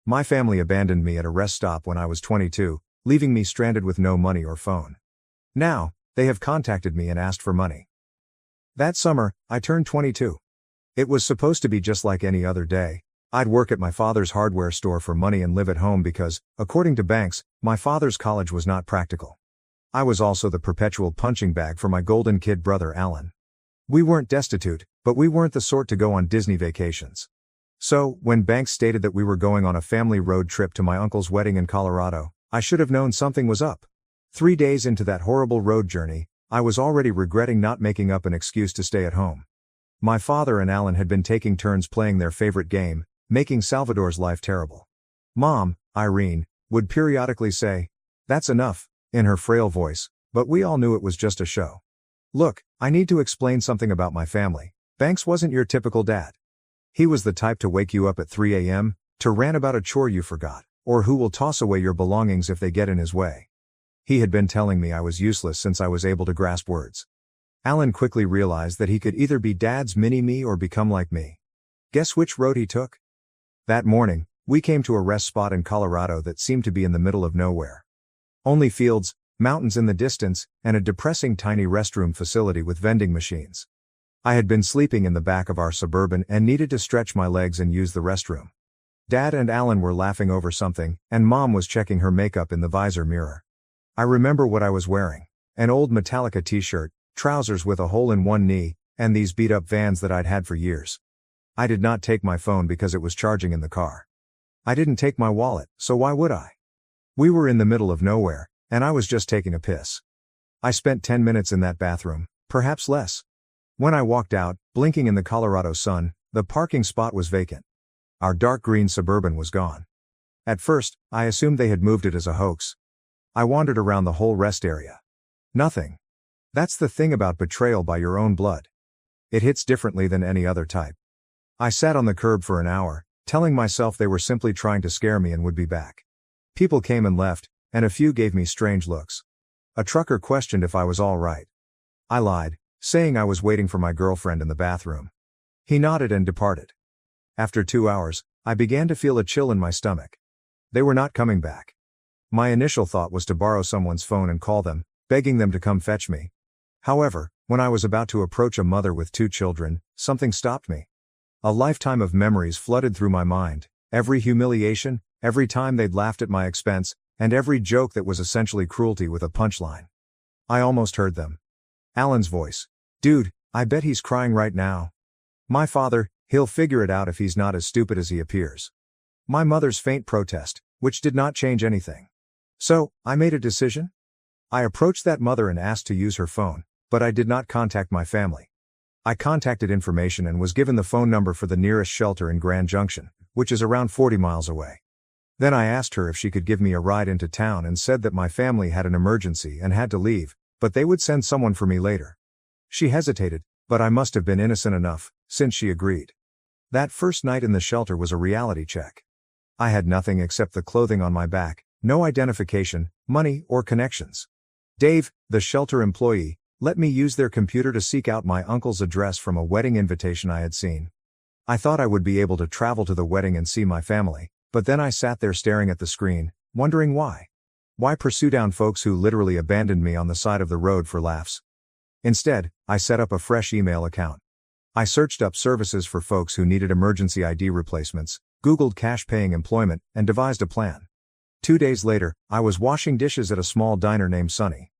My family abandoned me at a rest stop when I was 22, leaving me stranded with no money or phone. Now, they have contacted me and asked for money. That summer, I turned 22. It was supposed to be just like any other day. I'd work at my father's hardware store for money and live at home because, according to banks, my father's college was not practical. I was also the perpetual punching bag for my golden kid brother Alan. We weren't destitute, but we weren't the sort to go on Disney vacations. So, when banks stated that we were going on a family road trip to my uncle's wedding in Colorado, I should have known something was up. 3 days into that horrible road journey, I was already regretting not making up an excuse to stay at home. My father and Alan had been taking turns playing their favorite game, making Salvador's life terrible. Mom, Irene, would periodically say, "That's enough," in her frail voice, but we all knew it was just a show. Look, I need to explain something about my family. Banks wasn't your typical dad. He was the type to wake you up at 3 a.m., to rant about a chore you forgot, or who will toss away your belongings if they get in his way. He had been telling me I was useless since I was able to grasp words. Alan quickly realized that he could either be Dad's mini-me or become like me. Guess which road he took? That morning, we came to a rest spot in Colorado that seemed to be in the middle of nowhere. Only fields, mountains in the distance, and a depressing tiny restroom facility with vending machines. I had been sleeping in the back of our Suburban and needed to stretch my legs and use the restroom. Dad and Alan were laughing over something, and Mom was checking her makeup in the visor mirror. I remember what I was wearing: an old Metallica t-shirt, trousers with a hole in one knee, and these beat-up Vans that I'd had for years. I did not take my phone because it was charging in the car. I didn't take my wallet, so why would I? We were in the middle of nowhere, and I was just taking a piss. I spent 10 minutes in that bathroom, perhaps less. When I walked out, blinking in the Colorado sun, the parking spot was vacant. Our dark green Suburban was gone. At first, I assumed they had moved it as a hoax. I wandered around the whole rest area. Nothing. That's the thing about betrayal by your own blood. It hits differently than any other type. I sat on the curb for an hour, telling myself they were simply trying to scare me and would be back. People came and left, and a few gave me strange looks. A trucker questioned if I was all right. I lied, saying I was waiting for my girlfriend in the bathroom. He nodded and departed. After 2 hours, I began to feel a chill in my stomach. They were not coming back. My initial thought was to borrow someone's phone and call them, begging them to come fetch me. However, when I was about to approach a mother with 2 children, something stopped me. A lifetime of memories flooded through my mind, every humiliation, every time they'd laughed at my expense, and every joke that was essentially cruelty with a punchline. I almost heard them. Alan's voice. "Dude, I bet he's crying right now." My father, "He'll figure it out if he's not as stupid as he appears." My mother's faint protest, which did not change anything. So, I made a decision. I approached that mother and asked to use her phone, but I did not contact my family. I contacted information and was given the phone number for the nearest shelter in Grand Junction, which is around 40 miles away. Then I asked her if she could give me a ride into town and said that my family had an emergency and had to leave, but they would send someone for me later. She hesitated, but I must have been innocent enough, since she agreed. That first night in the shelter was a reality check. I had nothing except the clothing on my back, no identification, money, or connections. Dave, the shelter employee, let me use their computer to seek out my uncle's address from a wedding invitation I had seen. I thought I would be able to travel to the wedding and see my family, but then I sat there staring at the screen, wondering why. Why pursue down folks who literally abandoned me on the side of the road for laughs? Instead, I set up a fresh email account. I searched up services for folks who needed emergency ID replacements, Googled cash-paying employment, and devised a plan. 2 days later, I was washing dishes at a small diner named Sunny.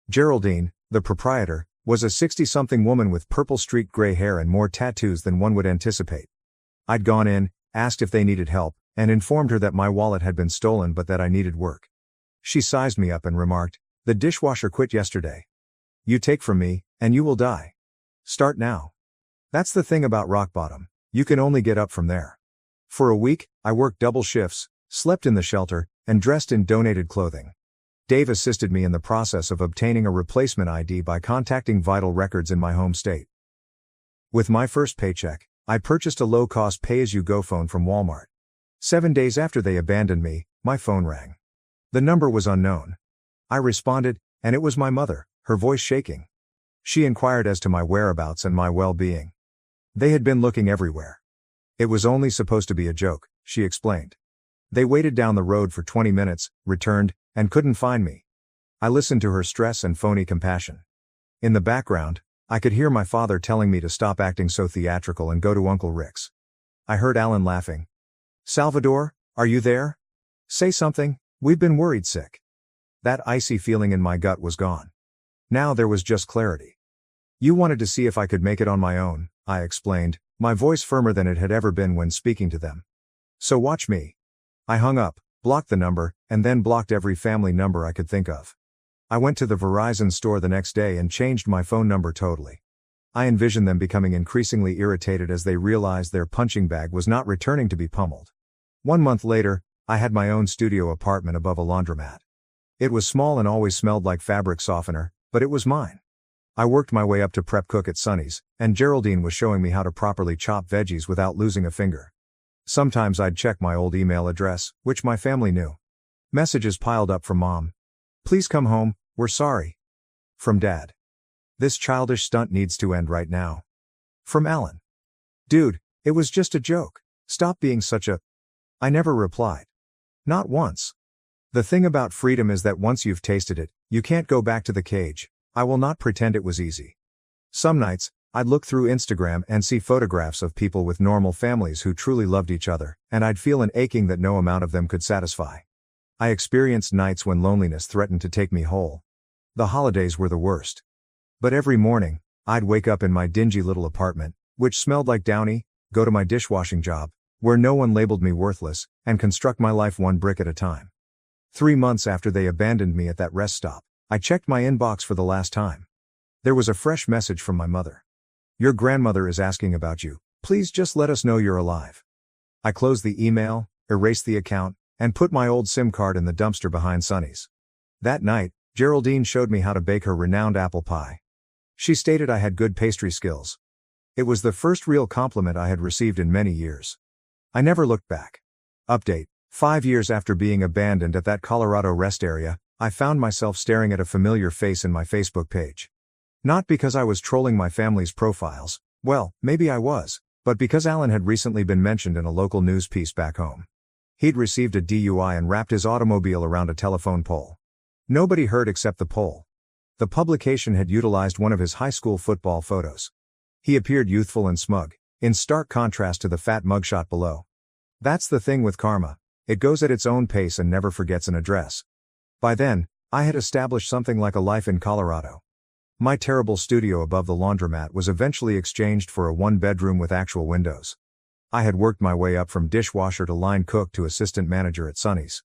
Geraldine, the proprietor, was a 60-something woman with purple-streaked gray hair and more tattoos than one would anticipate. I'd gone in, asked if they needed help, and informed her that my wallet had been stolen but that I needed work. She sized me up and remarked, "The dishwasher quit yesterday. You take from me, and you will die. Start now." That's the thing about rock bottom, you can only get up from there. For a week, I worked double shifts, slept in the shelter, and dressed in donated clothing. Dave assisted me in the process of obtaining a replacement ID by contacting vital records in my home state. With my first paycheck, I purchased a low-cost pay-as-you-go phone from Walmart. 7 days after they abandoned me, my phone rang. The number was unknown. I responded, and it was my mother, her voice shaking. She inquired as to my whereabouts and my well-being. They had been looking everywhere. It was only supposed to be a joke, she explained. They waited down the road for 20 minutes, returned, and couldn't find me. I listened to her stress and phony compassion. In the background, I could hear my father telling me to stop acting so theatrical and go to Uncle Rick's. I heard Alan laughing. "Salvador, are you there? Say something, we've been worried sick." That icy feeling in my gut was gone. Now there was just clarity. "You wanted to see if I could make it on my own," I explained, my voice firmer than it had ever been when speaking to them. "So watch me." I hung up, blocked the number, and then blocked every family number I could think of. I went to the Verizon store the next day and changed my phone number totally. I envisioned them becoming increasingly irritated as they realized their punching bag was not returning to be pummeled. 1 month later, I had my own studio apartment above a laundromat. It was small and always smelled like fabric softener, but it was mine. I worked my way up to prep cook at Sonny's, and Geraldine was showing me how to properly chop veggies without losing a finger. Sometimes I'd check my old email address, which my family knew. Messages piled up from Mom. "Please come home, we're sorry." From Dad. "This childish stunt needs to end right now." From Alan. "Dude, it was just a joke. Stop being such a..." I never replied. Not once. The thing about freedom is that once you've tasted it, you can't go back to the cage. I will not pretend it was easy. Some nights, I'd look through Instagram and see photographs of people with normal families who truly loved each other, and I'd feel an aching that no amount of them could satisfy. I experienced nights when loneliness threatened to take me whole. The holidays were the worst. But every morning, I'd wake up in my dingy little apartment, which smelled like Downy, go to my dishwashing job, where no one labeled me worthless, and construct my life one brick at a time. 3 months after they abandoned me at that rest stop, I checked my inbox for the last time. There was a fresh message from my mother. "Your grandmother is asking about you. Please just let us know you're alive." I closed the email, erased the account, and put my old SIM card in the dumpster behind Sonny's. That night, Geraldine showed me how to bake her renowned apple pie. She stated I had good pastry skills. It was the first real compliment I had received in many years. I never looked back. Update: 5 years after being abandoned at that Colorado rest area, I found myself staring at a familiar face in my Facebook page. Not because I was trolling my family's profiles, well, maybe I was, but because Alan had recently been mentioned in a local news piece back home. He'd received a DUI and wrapped his automobile around a telephone pole. Nobody hurt except the pole. The publication had utilized one of his high school football photos. He appeared youthful and smug, in stark contrast to the fat mugshot below. That's the thing with karma. It goes at its own pace and never forgets an address. By then, I had established something like a life in Colorado. My terrible studio above the laundromat was eventually exchanged for a 1-bedroom with actual windows. I had worked my way up from dishwasher to line cook to assistant manager at Sonny's.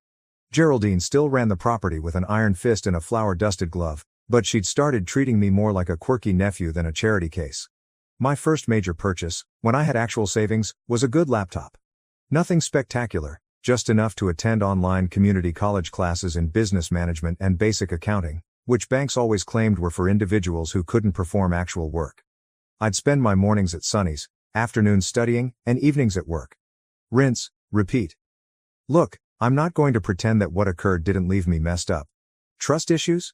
Geraldine still ran the property with an iron fist and a flour-dusted glove, but she'd started treating me more like a quirky nephew than a charity case. My first major purchase, when I had actual savings, was a good laptop. Nothing spectacular, just enough to attend online community college classes in business management and basic accounting, which banks always claimed were for individuals who couldn't perform actual work. I'd spend my mornings at Sonny's, afternoons studying, and evenings at work. Rinse, repeat. Look, I'm not going to pretend that what occurred didn't leave me messed up. Trust issues?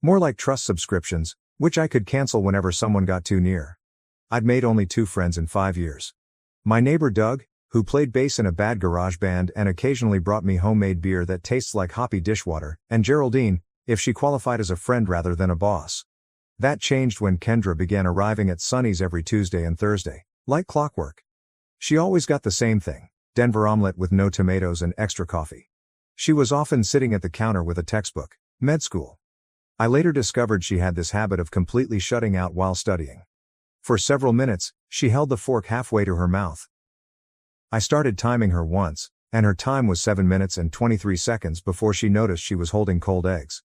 More like trust subscriptions, which I could cancel whenever someone got too near. I'd made only 2 friends in 5 years. My neighbor Doug, who played bass in a bad garage band and occasionally brought me homemade beer that tastes like hoppy dishwater, and Geraldine, if she qualified as a friend rather than a boss. That changed when Kendra began arriving at Sonny's every Tuesday and Thursday, like clockwork. She always got the same thing, Denver omelet with no tomatoes and extra coffee. She was often sitting at the counter with a textbook, med school. I later discovered she had this habit of completely shutting out while studying. For several minutes, she held the fork halfway to her mouth. I started timing her once, and her time was 7 minutes and 23 seconds before she noticed she was holding cold eggs.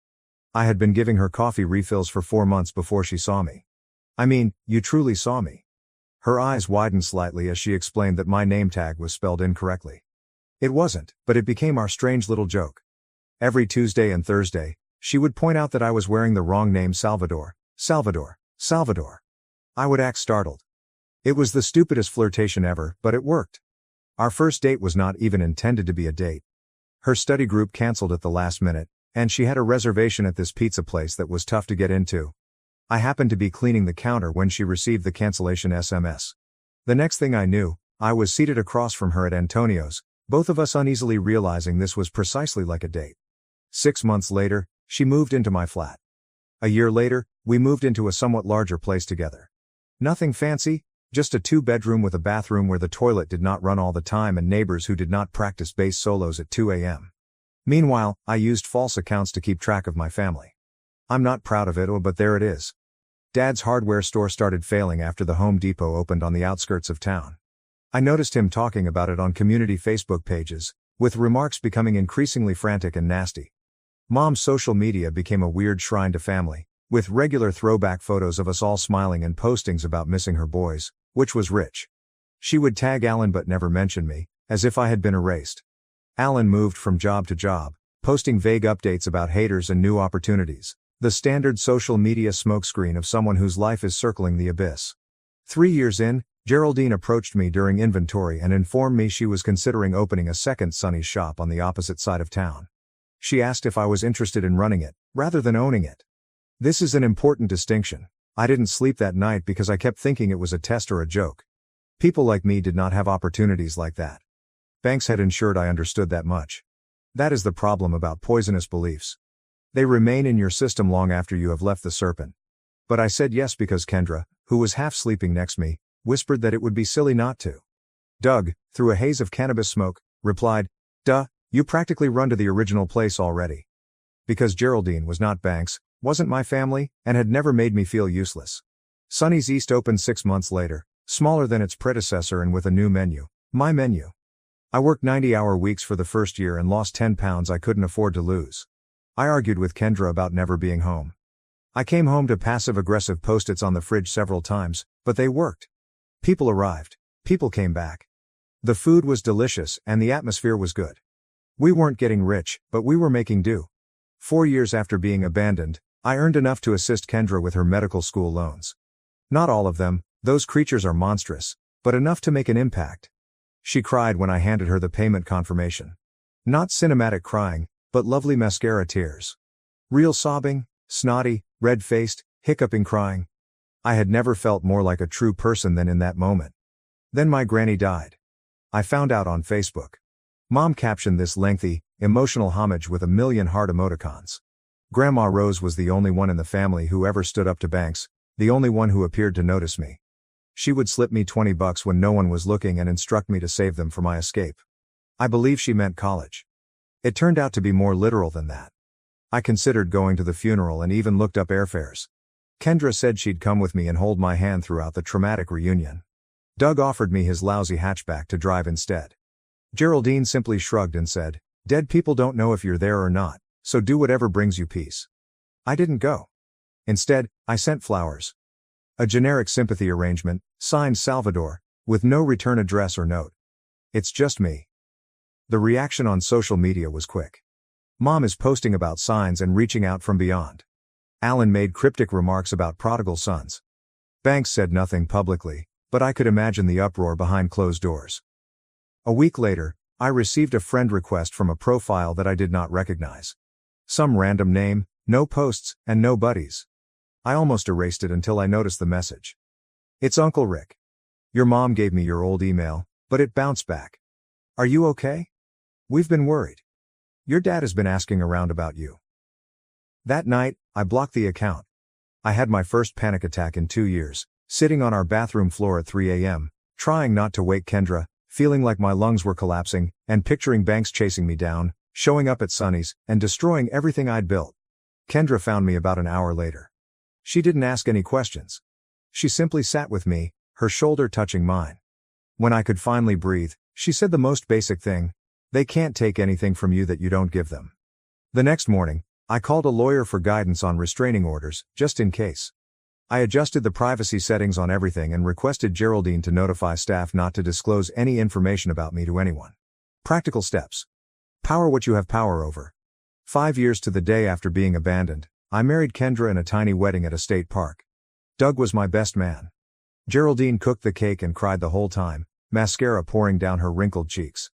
I had been giving her coffee refills for 4 months before she saw me. "I mean, you truly saw me." Her eyes widened slightly as she explained that my name tag was spelled incorrectly. It wasn't, but it became our strange little joke. Every Tuesday and Thursday, she would point out that I was wearing the wrong name Salvador. I would act startled. It was the stupidest flirtation ever, but it worked. Our first date was not even intended to be a date. Her study group canceled at the last minute, and she had a reservation at this pizza place that was tough to get into. I happened to be cleaning the counter when she received the cancellation SMS. The next thing I knew, I was seated across from her at Antonio's, both of us uneasily realizing this was precisely like a date. 6 months later, she moved into my flat. A year later, we moved into a somewhat larger place together. Nothing fancy, just a 2-bedroom with a bathroom where the toilet did not run all the time and neighbors who did not practice bass solos at 2 a.m. Meanwhile, I used false accounts to keep track of my family. I'm not proud of it, but there it is. Dad's hardware store started failing after the Home Depot opened on the outskirts of town. I noticed him talking about it on community Facebook pages, with remarks becoming increasingly frantic and nasty. Mom's social media became a weird shrine to family, with regular throwback photos of us all smiling and postings about missing her boys, which was rich. She would tag Alan but never mention me, as if I had been erased. Alan moved from job to job, posting vague updates about haters and new opportunities, the standard social media smokescreen of someone whose life is circling the abyss. 3 years in, Geraldine approached me during inventory and informed me she was considering opening a second Sonny's shop on the opposite side of town. She asked if I was interested in running it, rather than owning it. This is an important distinction. I didn't sleep that night because I kept thinking it was a test or a joke. People like me did not have opportunities like that. Banks had ensured I understood that much. That is the problem about poisonous beliefs. They remain in your system long after you have left the serpent. But I said yes because Kendra, who was half sleeping next to me, whispered that it would be silly not to. Doug, through a haze of cannabis smoke, replied, "Duh, you practically run to the original place already." Because Geraldine was not Banks, wasn't my family, and had never made me feel useless. Sonny's East opened 6 months later, smaller than its predecessor and with a new menu, my menu. I worked 90-hour weeks for the first year and lost 10 pounds I couldn't afford to lose. I argued with Kendra about never being home. I came home to passive-aggressive post-its on the fridge several times, but they worked. People arrived. People came back. The food was delicious and the atmosphere was good. We weren't getting rich, but we were making do. 4 years after being abandoned, I earned enough to assist Kendra with her medical school loans. Not all of them, those creatures are monstrous, but enough to make an impact. She cried when I handed her the payment confirmation. Not cinematic crying, but lovely mascara tears. Real sobbing, snotty, red-faced, hiccuping crying. I had never felt more like a true person than in that moment. Then my granny died. I found out on Facebook. Mom captioned this lengthy, emotional homage with a million heart emoticons. Grandma Rose was the only one in the family who ever stood up to Banks, the only one who appeared to notice me. She would slip me $20 when no one was looking and instruct me to save them for my escape. I believe she meant college. It turned out to be more literal than that. I considered going to the funeral and even looked up airfares. Kendra said she'd come with me and hold my hand throughout the traumatic reunion. Doug offered me his lousy hatchback to drive instead. Geraldine simply shrugged and said, "Dead people don't know if you're there or not, so do whatever brings you peace." I didn't go. Instead, I sent flowers. A generic sympathy arrangement, signed Salvador, with no return address or note. "It's just me." The reaction on social media was quick. Mom is posting about signs and reaching out from beyond. Alan made cryptic remarks about prodigal sons. Banks said nothing publicly, but I could imagine the uproar behind closed doors. A week later, I received a friend request from a profile that I did not recognize. Some random name, no posts, and no buddies. I almost erased it until I noticed the message. "It's Uncle Rick. Your mom gave me your old email, but it bounced back. Are you okay? We've been worried. Your dad has been asking around about you." That night, I blocked the account. I had my first panic attack in 2 years, sitting on our bathroom floor at 3 a.m., trying not to wake Kendra, feeling like my lungs were collapsing, and picturing Banks chasing me down, showing up at Sonny's, and destroying everything I'd built. Kendra found me about an hour later. She didn't ask any questions. She simply sat with me, her shoulder touching mine. When I could finally breathe, she said the most basic thing: "They can't take anything from you that you don't give them." The next morning, I called a lawyer for guidance on restraining orders, just in case. I adjusted the privacy settings on everything and requested Geraldine to notify staff not to disclose any information about me to anyone. Practical steps. Power what you have power over. 5 years to the day after being abandoned, I married Kendra in a tiny wedding at a state park. Doug was my best man. Geraldine cooked the cake and cried the whole time, mascara pouring down her wrinkled cheeks.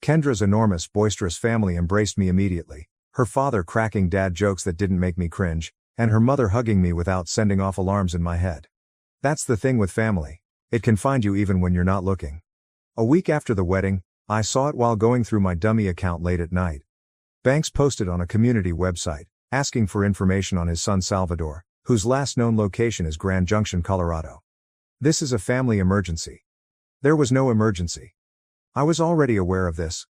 Kendra's enormous, boisterous family embraced me immediately, her father cracking dad jokes that didn't make me cringe, and her mother hugging me without sending off alarms in my head. That's the thing with family. It can find you even when you're not looking. A week after the wedding, I saw it while going through my dummy account late at night. Banks posted on a community website, asking for information on his son Salvador, whose last known location is Grand Junction, Colorado. This is a family emergency. There was no emergency. I was already aware of this.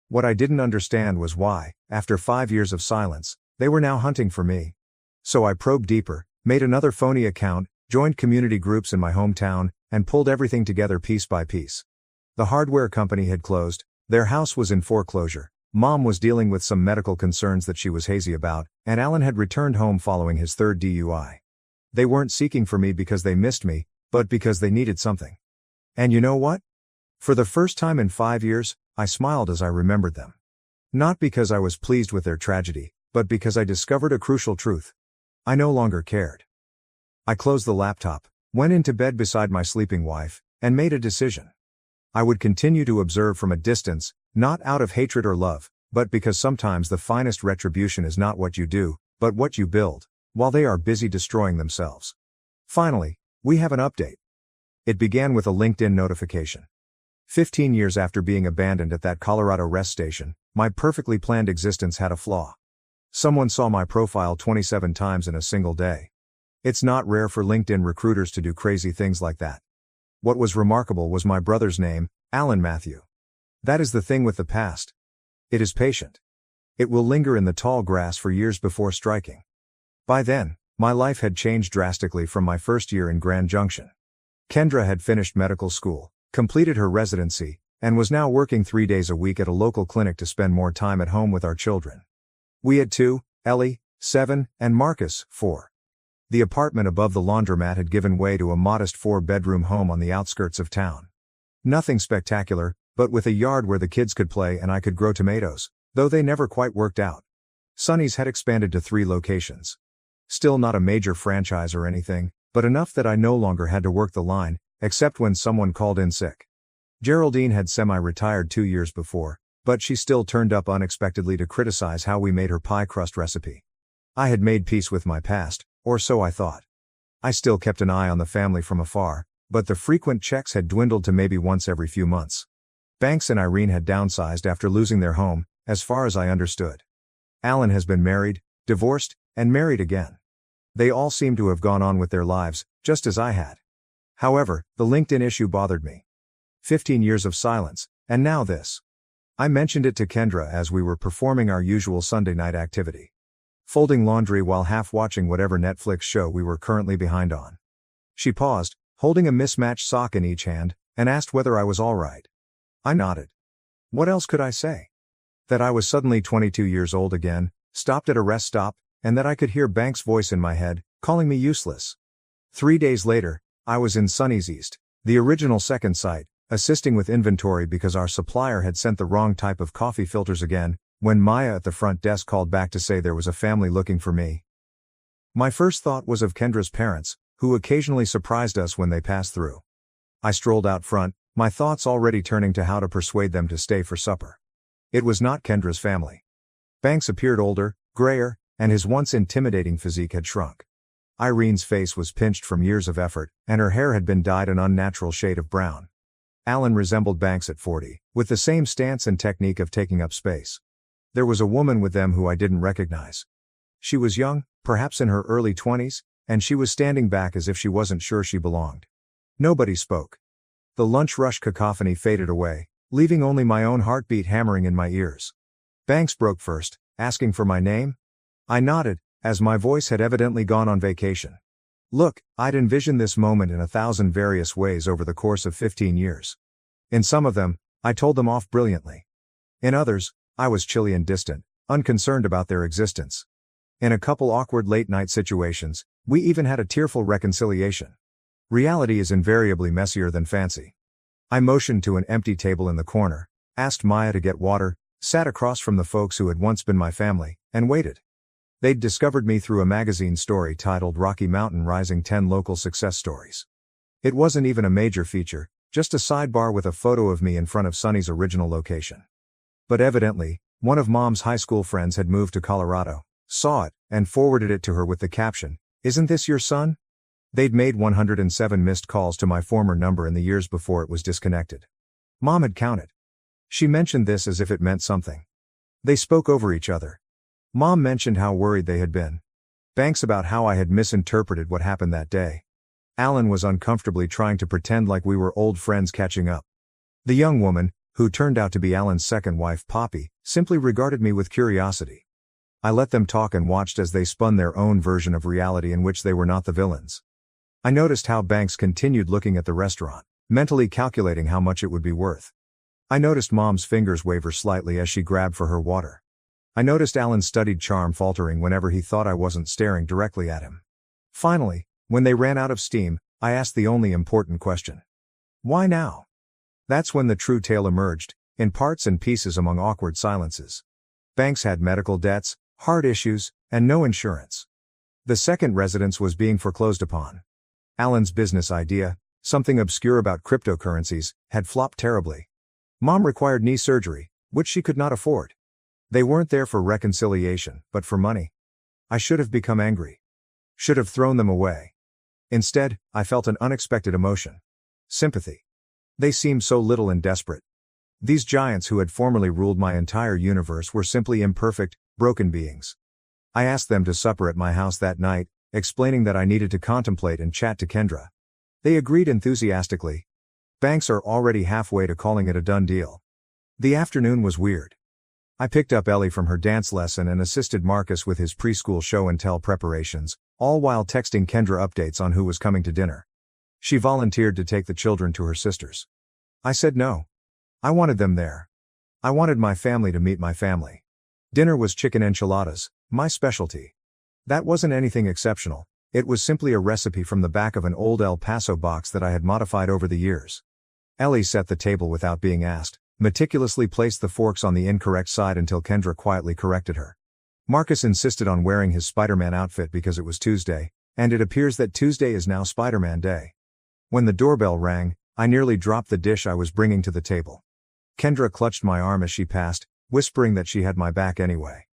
What I didn't understand was why, after 5 years of silence, they were now hunting for me. So I probed deeper, made another phony account, joined community groups in my hometown, and pulled everything together piece by piece. The hardware company had closed, their house was in foreclosure, Mom was dealing with some medical concerns that she was hazy about, and Alan had returned home following his third DUI. They weren't seeking for me because they missed me, but because they needed something. And you know what? For the first time in 5 years, I smiled as I remembered them. Not because I was pleased with their tragedy, but because I discovered a crucial truth. I no longer cared. I closed the laptop, went into bed beside my sleeping wife, and made a decision. I would continue to observe from a distance, not out of hatred or love, but because sometimes the finest retribution is not what you do, but what you build, while they are busy destroying themselves. Finally, we have an update. It began with a LinkedIn notification. 15 years after being abandoned at that Colorado rest station, my perfectly planned existence had a flaw. Someone saw my profile 27 times in a single day. It's not rare for LinkedIn recruiters to do crazy things like that. What was remarkable was my brother's name, Alan Matthew. That is the thing with the past. It is patient. It will linger in the tall grass for years before striking. By then, my life had changed drastically from my first year in Grand Junction. Kendra had finished medical school, completed her residency, and was now working 3 days a week at a local clinic to spend more time at home with our children. We had 2, Ellie, 7, and Marcus, 4. The apartment above the laundromat had given way to a modest 4-bedroom home on the outskirts of town. Nothing spectacular, but with a yard where the kids could play and I could grow tomatoes, though they never quite worked out. Sonny's had expanded to 3 locations. Still not a major franchise or anything, but enough that I no longer had to work the line, except when someone called in sick. Geraldine had semi-retired 2 years before, but she still turned up unexpectedly to criticize how we made her pie crust recipe. I had made peace with my past, or so I thought. I still kept an eye on the family from afar, but the frequent checks had dwindled to maybe once every few months. Banks and Irene had downsized after losing their home, as far as I understood. Alan has been married, divorced, and married again. They all seem to have gone on with their lives, just as I had. However, the LinkedIn issue bothered me. 15 years of silence, and now this. I mentioned it to Kendra as we were performing our usual Sunday night activity. Folding laundry while half watching whatever Netflix show we were currently behind on. She paused, holding a mismatched sock in each hand, and asked whether I was all right. I nodded. What else could I say? That I was suddenly 22 years old again, stopped at a rest stop, and that I could hear Banks' voice in my head, calling me useless. 3 days later, I was in Sunny's East, the original second site, assisting with inventory because our supplier had sent the wrong type of coffee filters again, when Maya at the front desk called back to say there was a family looking for me. My first thought was of Kendra's parents, who occasionally surprised us when they passed through. I strolled out front, my thoughts already turning to how to persuade them to stay for supper. It was not Kendra's family. Banks appeared older, grayer, and his once intimidating physique had shrunk. Irene's face was pinched from years of effort, and her hair had been dyed an unnatural shade of brown. Alan resembled Banks at 40, with the same stance and technique of taking up space. There was a woman with them who I didn't recognize. She was young, perhaps in her early 20s, and she was standing back as if she wasn't sure she belonged. Nobody spoke. The lunch rush cacophony faded away, leaving only my own heartbeat hammering in my ears. Banks broke first, asking for my name. I nodded, as my voice had evidently gone on vacation. Look, I'd envisioned this moment in 1,000 various ways over the course of 15 years. In some of them, I told them off brilliantly. In others, I was chilly and distant, unconcerned about their existence. In a couple awkward late-night situations, we even had a tearful reconciliation. Reality is invariably messier than fancy. I motioned to an empty table in the corner, asked Maya to get water, sat across from the folks who had once been my family, and waited. They'd discovered me through a magazine story titled Rocky Mountain Rising 10 Local Success Stories. It wasn't even a major feature, just a sidebar with a photo of me in front of Sunny's original location. But evidently, one of Mom's high school friends had moved to Colorado, saw it, and forwarded it to her with the caption, "Isn't this your son?" They'd made 107 missed calls to my former number in the years before it was disconnected. Mom had counted. She mentioned this as if it meant something. They spoke over each other. Mom mentioned how worried they had been. Banks about how I had misinterpreted what happened that day. Alan was uncomfortably trying to pretend like we were old friends catching up. The young woman, who turned out to be Alan's second wife, Poppy, simply regarded me with curiosity. I let them talk and watched as they spun their own version of reality in which they were not the villains. I noticed how Banks continued looking at the restaurant, mentally calculating how much it would be worth. I noticed Mom's fingers waver slightly as she grabbed for her water. I noticed Alan's studied charm faltering whenever he thought I wasn't staring directly at him. Finally, when they ran out of steam, I asked the only important question. Why now? That's when the true tale emerged, in parts and pieces among awkward silences. Banks had medical debts, heart issues, and no insurance. The second residence was being foreclosed upon. Alan's business idea, something obscure about cryptocurrencies, had flopped terribly. Mom required knee surgery, which she could not afford. They weren't there for reconciliation, but for money. I should have become angry. Should have thrown them away. Instead, I felt an unexpected emotion. Sympathy. They seemed so little and desperate. These giants who had formerly ruled my entire universe were simply imperfect, broken beings. I asked them to supper at my house that night, explaining that I needed to contemplate and chat to Kendra. They agreed enthusiastically. Banks are already halfway to calling it a done deal. The afternoon was weird. I picked up Ellie from her dance lesson and assisted Marcus with his preschool show and tell preparations, all while texting Kendra updates on who was coming to dinner. She volunteered to take the children to her sisters. I said no. I wanted them there. I wanted my family to meet my family. Dinner was chicken enchiladas, my specialty. That wasn't anything exceptional, it was simply a recipe from the back of an old El Paso box that I had modified over the years. Ellie set the table without being asked, meticulously placed the forks on the incorrect side until Kendra quietly corrected her. Marcus insisted on wearing his Spider-Man outfit because it was Tuesday, and it appears that Tuesday is now Spider-Man Day. When the doorbell rang, I nearly dropped the dish I was bringing to the table. Kendra clutched my arm as she passed, whispering that she had my back anyway.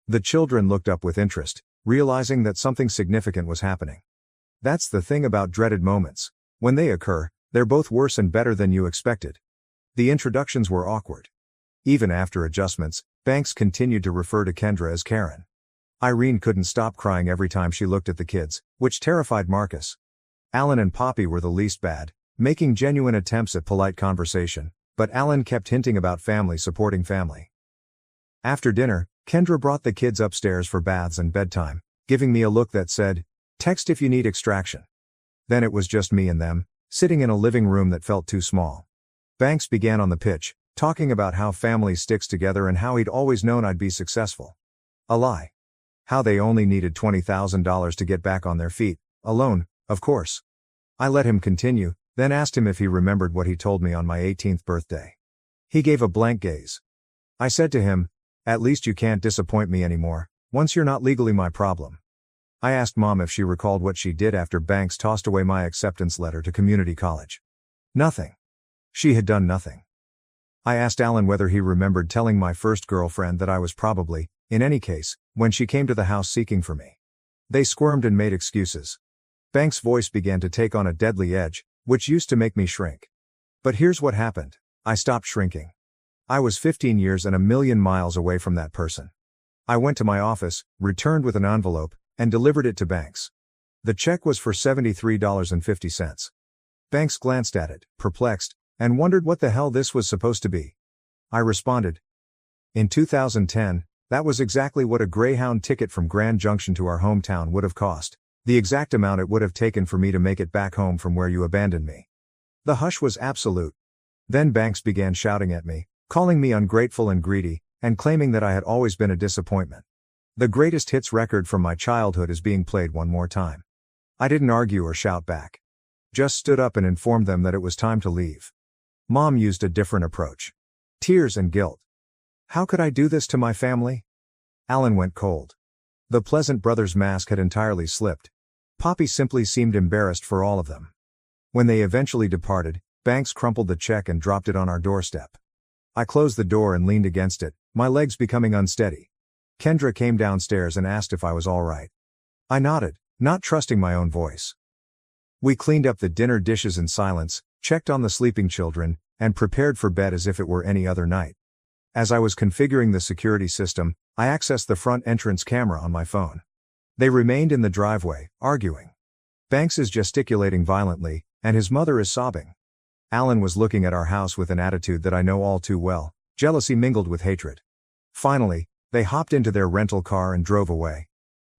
The children looked up with interest, realizing that something significant was happening. That's the thing about dreaded moments. When they occur, they're both worse and better than you expected. The introductions were awkward. Even after adjustments, Banks continued to refer to Kendra as Karen. Irene couldn't stop crying every time she looked at the kids, which terrified Marcus. Alan and Poppy were the least bad, making genuine attempts at polite conversation, but Alan kept hinting about family supporting family. After dinner, Kendra brought the kids upstairs for baths and bedtime, giving me a look that said, "Text if you need extraction." Then it was just me and them, sitting in a living room that felt too small. Banks began on the pitch, talking about how family sticks together and how he'd always known I'd be successful. A lie. How they only needed $20,000 to get back on their feet, alone, of course. I let him continue, then asked him if he remembered what he told me on my 18th birthday. He gave a blank gaze. I said to him, "At least you can't disappoint me anymore, once you're not legally my problem." I asked Mom if she recalled what she did after Banks tossed away my acceptance letter to community college. Nothing. She had done nothing. I asked Alan whether he remembered telling my first girlfriend that I was probably, in any case, when she came to the house seeking for me. They squirmed and made excuses. Banks' voice began to take on a deadly edge, which used to make me shrink. But here's what happened. I stopped shrinking. I was 15 years and a million miles away from that person. I went to my office, returned with an envelope, and delivered it to Banks. The check was for $73.50. Banks glanced at it, perplexed, and wondered what the hell this was supposed to be. I responded. In 2010, that was exactly what a Greyhound ticket from Grand Junction to our hometown would have cost, the exact amount it would have taken for me to make it back home from where you abandoned me. The hush was absolute. Then Banks began shouting at me, calling me ungrateful and greedy, and claiming that I had always been a disappointment. The greatest hits record from my childhood is being played one more time. I didn't argue or shout back. Just stood up and informed them that it was time to leave. Mom used a different approach. Tears and guilt. How could I do this to my family? Alan went cold. The Pleasant brothers' mask had entirely slipped. Poppy simply seemed embarrassed for all of them. When they eventually departed, Banks crumpled the check and dropped it on our doorstep. I closed the door and leaned against it, my legs becoming unsteady. Kendra came downstairs and asked if I was all right. I nodded, not trusting my own voice. We cleaned up the dinner dishes in silence, checked on the sleeping children, and prepared for bed as if it were any other night. As I was configuring the security system, I accessed the front entrance camera on my phone. They remained in the driveway, arguing. Banks is gesticulating violently, and his mother is sobbing. Alan was looking at our house with an attitude that I know all too well, jealousy mingled with hatred. Finally, they hopped into their rental car and drove away.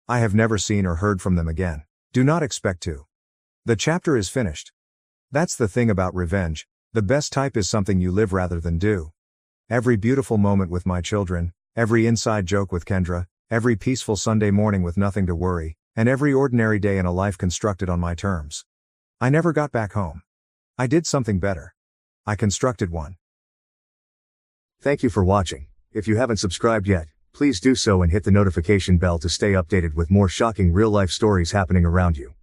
I have never seen or heard from them again. Do not expect to. The chapter is finished. That's the thing about revenge, the best type is something you live rather than do. Every beautiful moment with my children, every inside joke with Kendra, every peaceful Sunday morning with nothing to worry, and every ordinary day in a life constructed on my terms. I never got back home. I did something better. I constructed one. Thank you for watching. If you haven't subscribed yet, please do so and hit the notification bell to stay updated with more shocking real-life stories happening around you.